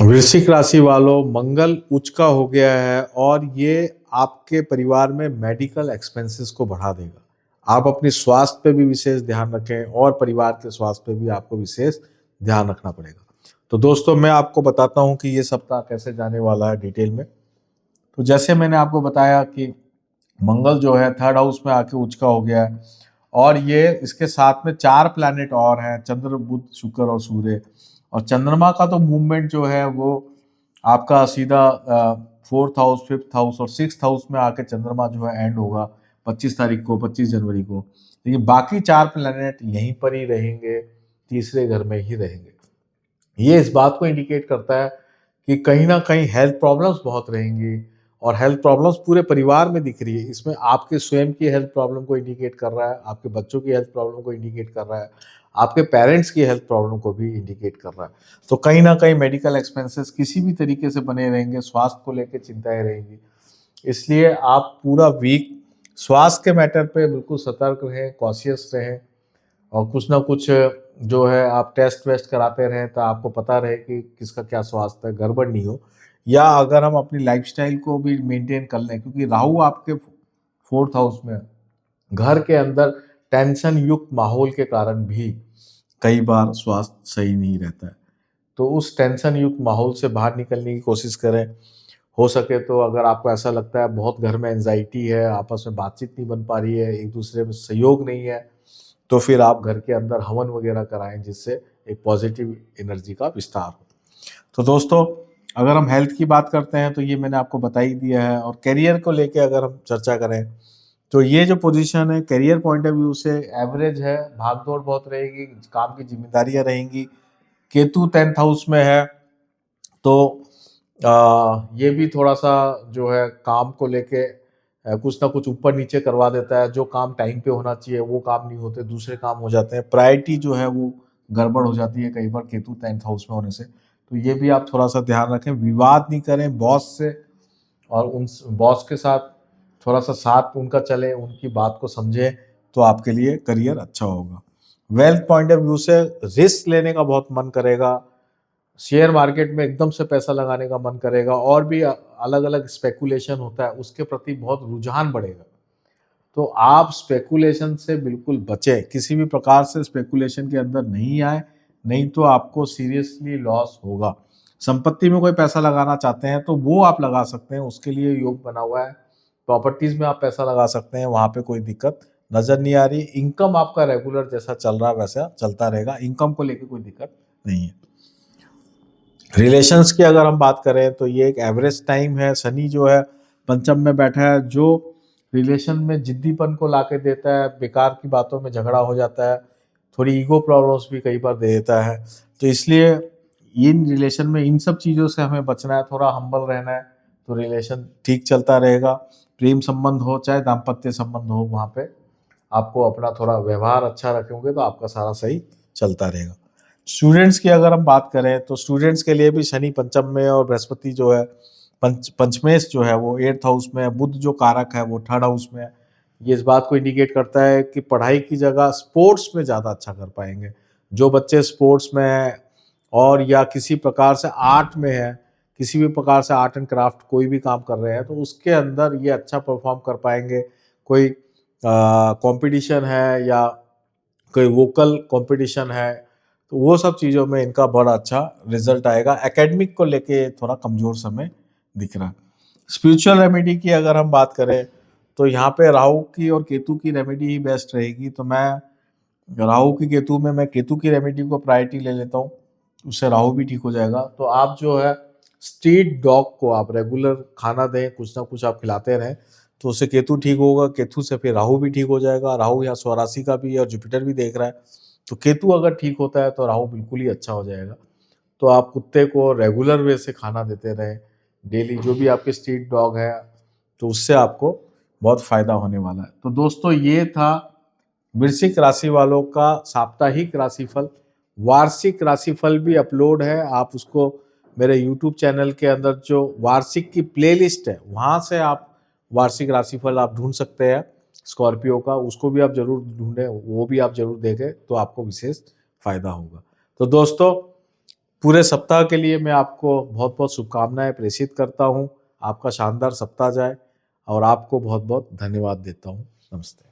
वृश्चिक राशि वालों, मंगल उच्च का हो गया है और ये आपके परिवार में मेडिकल एक्सपेंसेस को बढ़ा देगा। आप अपनी स्वास्थ्य पे भी विशेष ध्यान रखें और परिवार के स्वास्थ्य पे भी आपको विशेष ध्यान रखना पड़ेगा। तो दोस्तों, मैं आपको बताता हूँ कि ये सप्ताह कैसे जाने वाला है डिटेल में। तो जैसे मैंने आपको बताया कि मंगल जो है थर्ड हाउस में आके उच्च का हो गया है और ये इसके साथ में 4 प्लैनेट और हैं, चंद्र, बुध, शुक्र और सूर्य। और चंद्रमा का तो मूवमेंट जो है वो आपका सीधा 4th हाउस, 5th हाउस और 6th हाउस में आके चंद्रमा जो है एंड होगा 25 तारीख को, 25 जनवरी को। लेकिन बाकी 4 प्लैनेट यहीं पर ही रहेंगे, तीसरे घर में ही रहेंगे। ये इस बात को इंडिकेट करता है कि कहीं ना कहीं हेल्थ प्रॉब्लम्स बहुत रहेंगी और हेल्थ प्रॉब्लम्स पूरे परिवार में दिख रही है। इसमें आपके स्वयं की हेल्थ प्रॉब्लम को इंडिकेट कर रहा है, आपके बच्चों की हेल्थ प्रॉब्लम को इंडिकेट कर रहा है, आपके पेरेंट्स की हेल्थ प्रॉब्लम को भी इंडिकेट कर रहा है। तो कहीं ना कहीं मेडिकल एक्सपेंसेस किसी भी तरीके से बने रहेंगे, स्वास्थ्य को लेकर चिंताएं रहेंगी। इसलिए आप पूरा वीक स्वास्थ्य के मैटर पे बिल्कुल सतर्क रहें, कॉशियस रहें और कुछ ना कुछ जो है आप टेस्ट वेस्ट कराते रहें तो आपको पता रहे कि किसका क्या स्वास्थ्य है, गड़बड़ नहीं हो। या अगर हम अपनी लाइफस्टाइल को भी मेंटेन कर लें, क्योंकि राहु आपके 4th हाउस में है, घर के अंदर टेंशन युक्त माहौल के कारण भी कई बार स्वास्थ्य सही नहीं रहता है। तो उस टेंशन युक्त माहौल से बाहर निकलने की कोशिश करें। हो सके तो अगर आपको ऐसा लगता है बहुत घर में एंजाइटी है, आपस में बातचीत नहीं बन पा रही है, एक दूसरे में सहयोग नहीं है, तो फिर आप घर के अंदर हवन वगैरह कराएं जिससे एक पॉजिटिव एनर्जी का विस्तार हो। तो दोस्तों, अगर हम हेल्थ की बात करते हैं तो ये मैंने आपको बता ही दिया है। और करियर को लेके अगर हम चर्चा करें तो ये जो पोजीशन है करियर पॉइंट ऑफ व्यू से एवरेज है, भाग दौड़ बहुत रहेगी, काम की जिम्मेदारियां रहेंगी। केतु 10th हाउस में है तो ये भी थोड़ा सा जो है काम को लेके कुछ ना कुछ ऊपर नीचे करवा देता है। जो काम टाइम पे होना चाहिए वो काम नहीं होते, दूसरे काम हो जाते हैं, प्रायोरिटी जो है वो गड़बड़ हो जाती है कई बार केतु 10th हाउस में होने से। तो ये भी आप थोड़ा सा ध्यान रखें, विवाद नहीं करें बॉस से और उन बॉस के साथ थोड़ा सा साथ उनका चले, उनकी बात को समझें तो आपके लिए करियर अच्छा होगा। वेल्थ पॉइंट ऑफ व्यू से रिस्क लेने का बहुत मन करेगा, शेयर मार्केट में एकदम से पैसा लगाने का मन करेगा और भी अलग अलग स्पेकुलेशन होता है उसके प्रति बहुत रुझान बढ़ेगा। तो आप स्पेकुलेशन से बिल्कुल बचें, किसी भी प्रकार से स्पेकुलेशन के अंदर नहीं आए, नहीं तो आपको सीरियसली लॉस होगा। संपत्ति में कोई पैसा लगाना चाहते हैं तो वो आप लगा सकते हैं, उसके लिए योग बना हुआ है। प्रॉपर्टीज में आप पैसा लगा सकते हैं, वहां पे कोई दिक्कत नजर नहीं आ रही। इनकम आपका रेगुलर जैसा चल रहा है वैसा चलता रहेगा, इनकम को लेकर कोई दिक्कत नहीं है। रिलेशंस की अगर हम बात करें तो ये एक एवरेज टाइम है। शनि जो है पंचम में बैठा है, जो रिलेशन में जिद्दीपन को लाके देता है, बेकार की बातों में झगड़ा हो जाता है, थोड़ी ईगो प्रॉब्लम्स भी कई बार दे देता है। तो इसलिए इन रिलेशन में इन सब चीज़ों से हमें बचना है, थोड़ा हम्बल रहना है, तो रिलेशन ठीक चलता रहेगा। प्रेम संबंध हो चाहे दाम्पत्य संबंध हो, वहाँ पे आपको अपना थोड़ा व्यवहार अच्छा रखेंगे तो आपका सारा सही चलता रहेगा। स्टूडेंट्स की अगर हम बात करें तो स्टूडेंट्स के लिए भी शनि पंचम में और बृहस्पति जो है पंचमेश जो है वो 8th हाउस में है, बुध जो कारक है वो 3rd हाउस में है। ये इस बात को इंडिकेट करता है कि पढ़ाई की जगह स्पोर्ट्स में ज़्यादा अच्छा कर पाएंगे। जो बच्चे स्पोर्ट्स में है और या किसी प्रकार से आर्ट में है, किसी भी प्रकार से आर्ट एंड क्राफ्ट कोई भी काम कर रहे हैं तो उसके अंदर ये अच्छा परफॉर्म कर पाएंगे। कोई कंपटीशन है या कोई वोकल कंपटीशन है तो वो सब चीज़ों में इनका बड़ा अच्छा रिजल्ट आएगा। एकेडमिक को लेके थोड़ा कमज़ोर समय दिख रहा है। स्पिरिचुअल रेमेडी की अगर हम बात करें तो यहाँ पे राहु की और केतु की रेमेडी ही बेस्ट रहेगी। तो मैं राहु की केतु में मैं केतु की रेमेडी को प्रायोरिटी ले लेता हूँ, उससे राहु भी ठीक हो जाएगा। तो आप जो है स्ट्रीट डॉग को आप रेगुलर खाना दें, कुछ ना कुछ आप खिलाते रहें तो उससे केतु ठीक होगा, केतु से फिर राहु भी ठीक हो जाएगा। राहु यहाँ स्वराशि का भी है और जुपिटर भी देख रहा है, तो केतु अगर ठीक होता है तो राहु बिल्कुल ही अच्छा हो जाएगा। तो आप कुत्ते को रेगुलर वे से खाना देते रहें डेली, जो भी आपके स्ट्रीट डॉग है, तो उससे आपको बहुत फायदा होने वाला है। तो दोस्तों, ये था वृश्चिक राशि वालों का साप्ताहिक राशिफल। वार्षिक राशिफल भी अपलोड है, आप उसको मेरे YouTube चैनल के अंदर जो वार्षिक की प्लेलिस्ट है वहाँ से आप वार्षिक राशिफल आप ढूंढ सकते हैं। स्कॉर्पियो का उसको भी आप जरूर ढूंढें, वो भी आप जरूर देखें तो आपको विशेष फायदा होगा। तो दोस्तों, पूरे सप्ताह के लिए मैं आपको बहुत बहुत शुभकामनाएं प्रेषित करता हूं। आपका शानदार सप्ताह जाए और आपको बहुत बहुत धन्यवाद देता हूं। नमस्ते।